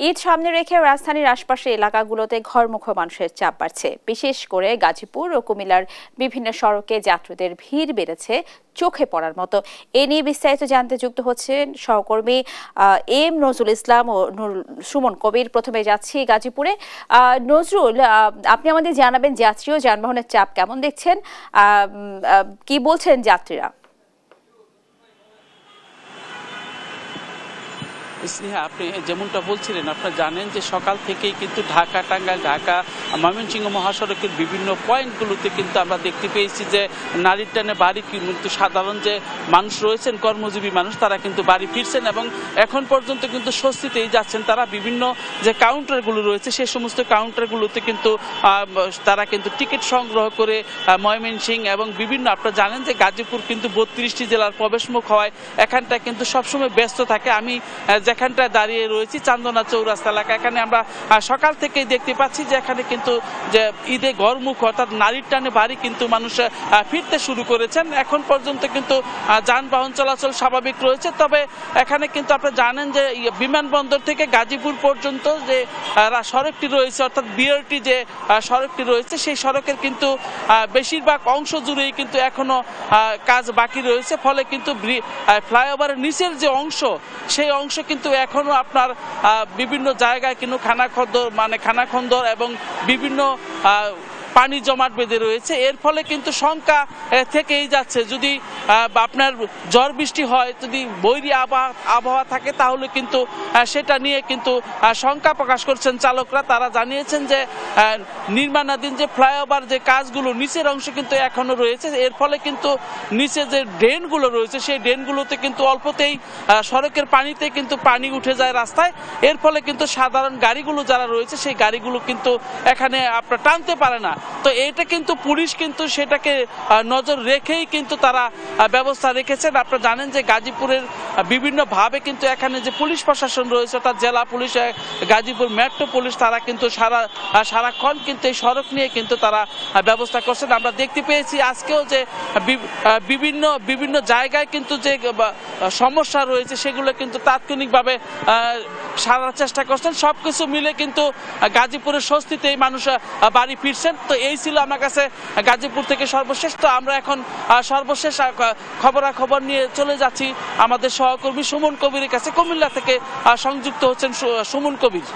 ঈদ সামনে রেখে রাজধানীর আশপাশের এলাকাগুলোতে ঘরমুখো মানুষের চাপ বাড়ছে। বিশেষ করে গাজীপুর ও কুমিল্লার বিভিন্ন সড়কে যাত্রীদের ভিড় বেড়েছে চোখে পড়ার মতো। এ নিয়ে বিস্তারিত জানতে যুক্ত হচ্ছেন সহকর্মী এম নজরুল ইসলাম ও সুমন কবির। প্রথমে যাচ্ছি গাজীপুরে। নজরুল, আপনি আমাদের জানাবেন যাত্রী ও যানবাহনের চাপ কেমন দেখছেন, কি বলছেন যাত্রীরা? স্নেহা, আপনি যেমনটা বলছিলেন, আপনারা জানেন যে সকাল থেকেই কিন্তু ঢাকা টাঙ্গাইল ঢাকা ময়মনসিংহ মহাসড়কের বিভিন্ন পয়েন্টগুলোতে কিন্তু আমরা দেখতে পেয়েছি যে নারীর টানে বাড়ি কিন্তু সাধারণ যে মানুষ রয়েছেন, কর্মজীবী মানুষ, তারা কিন্তু বাড়ি ফিরছেন এবং এখন পর্যন্ত কিন্তু স্বস্তিতেই যাচ্ছেন। তারা বিভিন্ন যে কাউন্টারগুলো রয়েছে সে সমস্ত কাউন্টারগুলোতে কিন্তু তারা কিন্তু টিকিট সংগ্রহ করে ময়মনসিংহ এবং বিভিন্ন, আপনারা জানেন যে গাজীপুর কিন্তু 32টি জেলার প্রবেশমুখ হওয়ায় এখানটা কিন্তু সবসময় ব্যস্ত থাকে। আমি যেখানটায় দাঁড়িয়ে রয়েছি চান্দনা চৌরাস্তা এলাকা, এখানে আমরা সকাল থেকেই দেখতে পাচ্ছি যে এখানে কিন্তু যে ঈদে ঘরমুখ অর্থাৎ নারীর টানে বাড়ি কিন্তু মানুষ ফিরতে শুরু করেছেন। এখন পর্যন্ত কিন্তু যানবাহন চলাচল স্বাভাবিক রয়েছে, তবে এখানে কিন্তু আপনারা জানেন যে বিমানবন্দর থেকে গাজীপুর পর্যন্ত যে সড়কটি রয়েছে অর্থাৎ বিআরটি যে সড়কটি রয়েছে সেই সড়কের কিন্তু বেশিরভাগ অংশ জুড়েই কিন্তু এখনো কাজ বাকি রয়েছে। ফলে কিন্তু ফ্লাইওভারের নিচের যে অংশ সেই অংশ কিন্তু এখনো আপনার বিভিন্ন জায়গায় কিন্তু খানাখন্দর এবং বিভিন্ন পানি জমাট বেঁধে রয়েছে। এর ফলে কিন্তু শঙ্কা থেকেই যাচ্ছে, যদি আপনার ঝড় বৃষ্টি হয়, যদি বৈরী আবহাওয়া থাকে তাহলে কিন্তু সেটা নিয়ে কিন্তু শঙ্কা প্রকাশ করছেন চালকরা। তারা জানিয়েছেন যে নির্মাণাধীন যে ফ্লাইওভার যে কাজগুলো নিচের অংশ কিন্তু এখনো রয়েছে, এর ফলে কিন্তু নিচে যে ড্রেনগুলো রয়েছে সেই ড্রেনগুলোতে কিন্তু অল্পতেই সড়কের পানিতে কিন্তু পানি উঠে যায় রাস্তায়। এর ফলে কিন্তু সাধারণ গাড়িগুলো যারা রয়েছে সেই গাড়িগুলো কিন্তু এখানে আপনার টানতে পারে না। তো এটা কিন্তু পুলিশ কিন্তু সেটাকে নজর রেখেই কিন্তু তারা ব্যবস্থা রেখেছেন। আপনারা জানেন যে গাজীপুরের বিভিন্নভাবে কিন্তু এখানে যে পুলিশ প্রশাসন রয়েছে অর্থাৎ জেলা পুলিশ, গাজীপুর মেট্রো পুলিশ, তারা কিন্তু সারাক্ষণ কিন্তু এই সড়ক নিয়ে কিন্তু তারা ব্যবস্থা করছেন। আমরা দেখতে পেয়েছি আজকেও যে বিভিন্ন জায়গায় কিন্তু যে সমস্যা রয়েছে সেগুলো কিন্তু তাৎক্ষণিকভাবে সারার চেষ্টা করছেন। সবকিছু মিলে কিন্তু গাজীপুরের স্বস্তিতেই মানুষ বাড়ি ফিরছেন। তো এই ছিল আমার কাছে গাজীপুর থেকে সর্বশেষ। তো আমরা এখন সর্বশেষ খবরাখবর নিয়ে চলে যাচ্ছি আমাদের সহকর্মী সুমন কবিরের কাছে। কুমিল্লা থেকে সংযুক্ত হচ্ছেন সুমন কবির।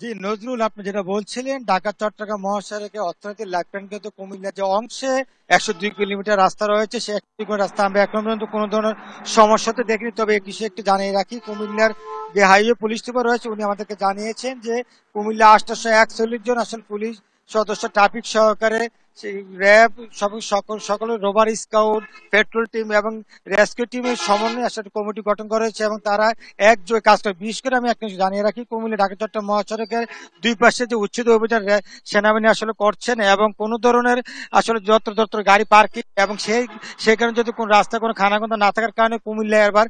জি নজরুল, আপনি যেটা বলছিলেন ঢাকা চট্টগ্রাম মহাসড়কে অর্থনৈতিক লাইফলাইন কিন্তু কুমিল্লা যে অংশে 102 কিলোমিটার রাস্তা রয়েছে সেই 102 কিলোমিটার রাস্তা আমরা এখন পর্যন্ত কোনো ধরনের সমস্যা তো দেখিনি। তবে এই বিষয়ে একটু জানিয়ে রাখি, কুমিল্লার যে হাইওয়ে পুলিশ সুপার রয়েছে উনি আমাদেরকে জানিয়েছেন যে কুমিল্লা 841 জন আসলে পুলিশ সদস্য, ট্রাফিক সহকারে র্যাব সকল রোভার স্কাউট, পেট্রোল টিম এবং রেস্কিউ টিমের সমন্বয়ে আসলে কমিটি গঠন করা হয়েছে এবং তারা একযোগে কাজ করে। বিশেষ করে আমি একটা জানিয়ে রাখি, কুমিল্লা ঢাকা চট্টগ্রাম মহাসড়কের দুই পাশে যে উচ্ছেদ অভিযান সেনাবাহিনী আসলে করছেন এবং কোনো ধরনের আসলে যত্র গাড়ি পার্কিং এবং সেখানে যদি কোনো রাস্তা কোনো খানাখন্দ না থাকার কারণে কুমিল্লা এবার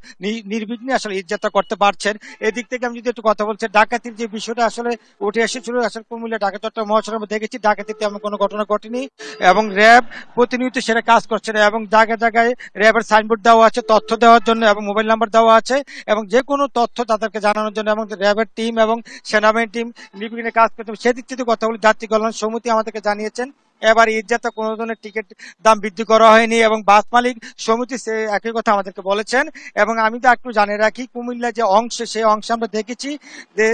নির্বিঘ্নে আসলে ঈদযাত্রা করতে পারছেন। এদিক থেকে আমি যদি একটু কথা বলছি, ডাকাতির যে বিষয়টা আসলে উঠে এসেছিল, আসলে কুমিল্লা ঢাকা চট্টগ্রাম মহাসড়কে দেখেছি ডাকাতিতে এমন কোনো ঘটনা ঘটেনি এবং র্যাব প্রতিনিয়ত সেটা কাজ করছে না এবং জায়গায় জায়গায় র্যাবের সাইনবোর্ড দেওয়া আছে তথ্য দেওয়ার জন্য এবং মোবাইল নাম্বার দেওয়া আছে এবং যে কোনো তথ্য তাদেরকে জানানোর জন্য এবং র্যাবের টিম এবং সেনাবাহিনী টিম নির্বিঘ্নে কাজ করতে। সেদিক থেকে কথা বলি, যাত্রী কল্যাণ সমিতি আমাদেরকে জানিয়েছেন এবার ঈদযাত্রা কোনো ধরনের টিকিট দাম বৃদ্ধি করা হয়নি এবং বাস মালিক সমিতি সে একই কথা আমাদেরকে বলেছেন। এবং আমি তো একটু জানিয়ে রাখি, কুমিল্লা যে অংশ সেই অংশে আমরা দেখেছি যে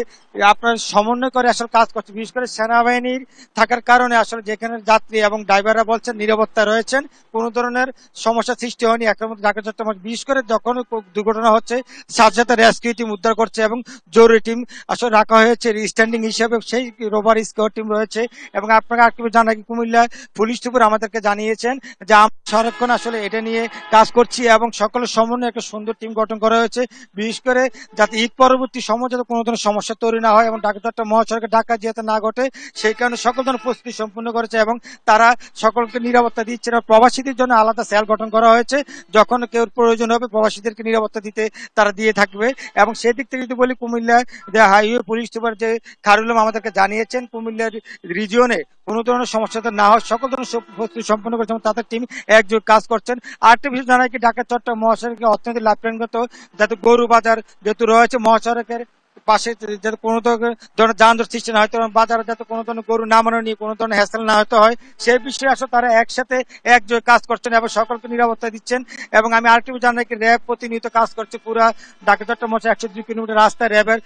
আপনার সমন্বয় করে আসলে কাজ করছে, বিশেষ করে সেনাবাহিনীর থাকার কারণে আসলে যেখানে যাত্রী এবং ড্রাইভাররা বলছেন নিরাপত্তা রয়েছেন, কোনো ধরনের সমস্যা সৃষ্টি হয়নি। একটা মধ্যে ঢাকা চট্টগ্রাম বিশেষ করে যখন দুর্ঘটনা হচ্ছে সাথে সাথে রেস্কিউ টিম উদ্ধার করছে এবং জরুরি টিম আসলে রাখা হয়েছে স্ট্যান্ডিং হিসেবে, সেই রোভার স্কাউট টিম রয়েছে। এবং আপনাকে একটু জানা কুমিল্লা পুলিশ সুপার আমাদেরকে জানিয়েছেন যে আমরা সারাক্ষণ আসলে এটা নিয়ে কাজ করছি এবং সকলের সমন্বয়ে একটা সুন্দর টিম গঠন করা হয়েছে, বিশেষ করে যাতে ঈদ পরবর্তী সময় যাতে কোনো ধরনের সমস্যা তৈরি না হয় এবং ঢাকা চট্টগ্রাম মহাসড়কে ডাকা যাতে না ঘটে সেই কারণে সকল ধরনের প্রস্তুতি সম্পূর্ণ করেছে এবং তারা সকলকে নিরাপত্তা দিচ্ছে। প্রবাসীদের জন্য আলাদা সেল গঠন করা হয়েছে, যখন কেউ প্রয়োজন হবে প্রবাসীদেরকে নিরাপত্তা দিতে তারা দিয়ে থাকবে। এবং সেদিক থেকে যদি বলি, কুমিল্লা যে হাইওয়ে পুলিশ সুপার যে খায়রুল আমাদেরকে জানিয়েছেন কুমিল্লার রিজিয়নে কোনো ধরনের সমস্যা না হয় সকল ধরনের প্রস্তুতি সম্পন্ন করছে এবং তাদের টিম একযোগ কাজ করছেন। আরেকটা বিষয় জানাই কি, ঢাকা চট্টগ্রাম মহাসড়কে অর্থনৈতিক লাভপ্রাণগত যাতে গরু বাজার যেহেতু রয়েছে মহাসড়কের পাশে, যাতে কোনো ধরনের যানজট সৃষ্টি না হয়, বাজারে যাতে কোনো ধরনের গরু নামানো নিয়ে কোনো ধরনের হ্যাসেল না হতে হয়, সেই বিষয়ে আসলে তারা একসাথে একযোগে কাজ করছেন এবং সকলকে নিরাপত্তা দিচ্ছেন। এবং আমি আরেকটু জানাই কি, র্যাব প্রতিনিয়ত কাজ করছে পুরা ঢাকা চট্টগ্রাম মহাসড়ক 102 কিলোমিটার রাস্তায় র্যাবের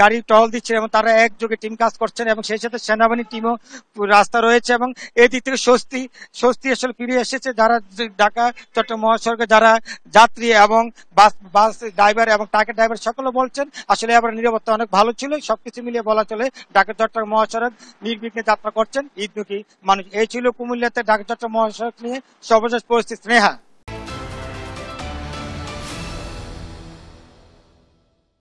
গাড়ি টহল দিচ্ছেন এবং তারা একযোগে টিম কাজ করছেন এবং সেই সাথে সেনাবাহিনীর টিমও রাস্তা রয়েছে এবং এই দিক থেকে স্বস্তি আসলে ফিরে এসেছে। যারা ঢাকা চট্টগ্রাম মহাসড়কে যারা যাত্রী এবং বাস ড্রাইভার এবং ট্রাকের ড্রাইভার সকলে বলছেন আসলে আবার নিরাপত্তা অনেক ভালো ছিল। সবকিছু মিলিয়ে বলা চলে ঢাকা চট্টগ্রাম মহাসড়ক নির্বিঘ্নে যাত্রা করছেন ঈদমুখী মানুষ। এই ছিল কুমিল্লাতে ঢাকা চট্টগ্রাম মহাসড়ক নিয়ে সর্বশেষ পরিস্থিতি। স্নেহা।